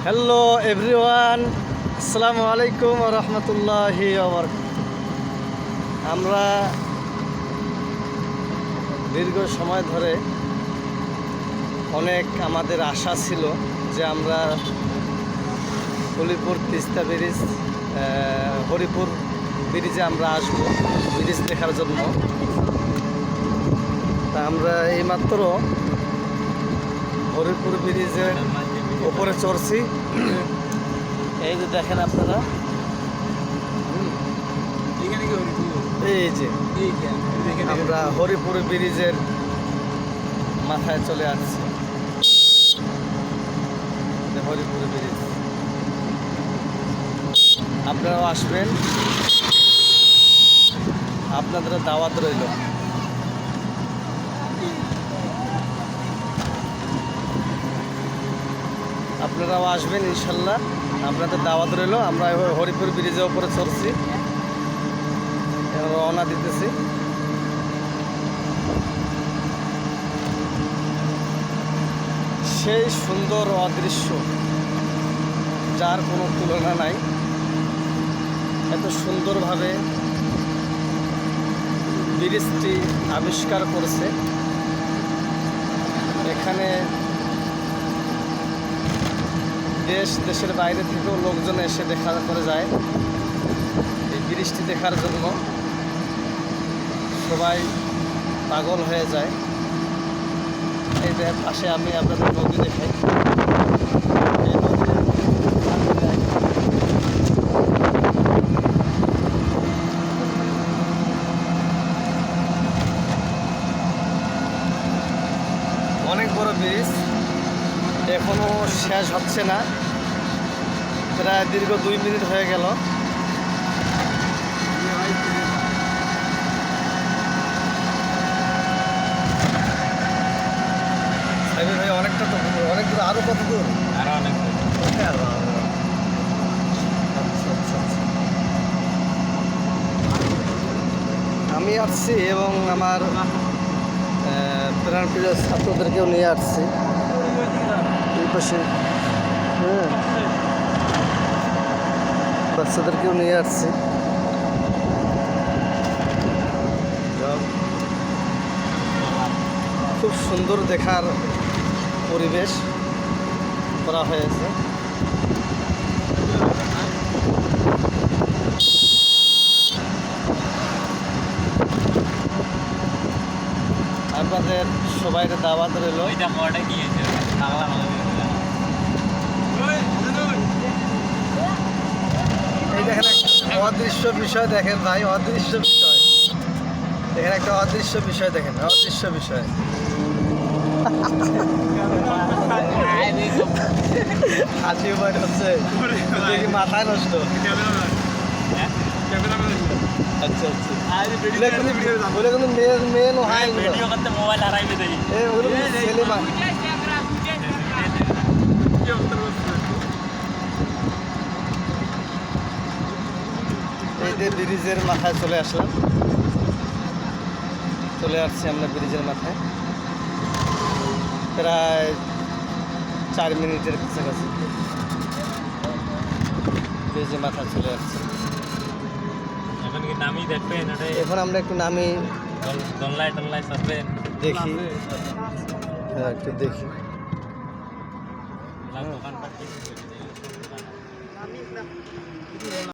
Hello everyone, আসসালামু আলাইকুম ওয়া রাহমাতুল্লাহি ওয়া বারাকাতুহু। আমরা দীর্ঘ সময় ধরে অনেক আমাদের আশা ছিল যে আমরা হরিপুর তিস্তা ব্রিজ, হরিপুর ব্রিজে আমরা আসব ব্রিজ দেখার জন্য। তা আমরা এইমাত্র হরিপুর ব্রিজের উপরে চড়ছি। এই যে দেখেন আপনারা, এই যে আমরা হরিপুর ব্রিজের মাথায় চলে আসছি। হরিপুর ব্রিজ আপনারাও আসবেন, আপনাদের দাওয়াত রইল। আপনারাও আসবেন ইনশাল্লাহ, আপনাদের দাওয়াত রইল। আমরা হরিপুর ব্রিজের উপরে চড়ছি, রওনা দিতেছি। সেই সুন্দর অদৃশ্য যার কোনো তুলনা নাই। এত সুন্দরভাবে ব্রিজটি আবিষ্কার করেছে। এখানে দেশের বাইরে থেকেও লোকজন এসে দেখা করে যায় এই ব্রিজটি দেখার জন্য। সবাই পাগল হয়ে যায়। এই পাশে আমি আপনাদের নদী দেখাই। অনেক বড় ব্রিজ, এখনো শেষ হচ্ছে না। প্রায় দীর্ঘ 2 মিনিট হয়ে গেল। ভাই অনেকটা তো, অনেক দূর, আরো কত দূর? আরো অনেক দূর। আমি আসছি এবং আমার প্রাণ প্রিয় ছাত্রদেরকেও নিয়ে আসছি এই পাশে। হ্যাঁ, বাচ্চাদেরকেও নিয়ে আসছি। খুব সুন্দর দেখার পরিবেশ করা হয়েছে। আপনাদের সবাই দাওয়াত রইল। এই দেখেন একটা অদৃশ্য বিষয়, দেখেন ভাই, অদৃশ্য বিষয় দেখেন, একটা অদৃশ্য বিষয় দেখেন, অদৃশ্য বিষয়। হাসি উপায় হচ্ছে দেখি মাথায় নষ্ট। আচ্ছা আচ্ছা, বলে কোনো মেয়ে নো হাই মোবাইল হারাইবে দেই। এই যে ব্রিজের মাথায় চলে আসলাম, চলে আসছি আমরা ব্রিজের মাথায়। প্রায় 4 মিনিটের কাছাকাছি ব্রিজের মাথায় চলে আসছি। এখন কি নামি দেখবেন? এখন আমরা একটু নামি দোলনায় চড়বেন, দেখি। হ্যাঁ, একটু দেখি। দোকানপাট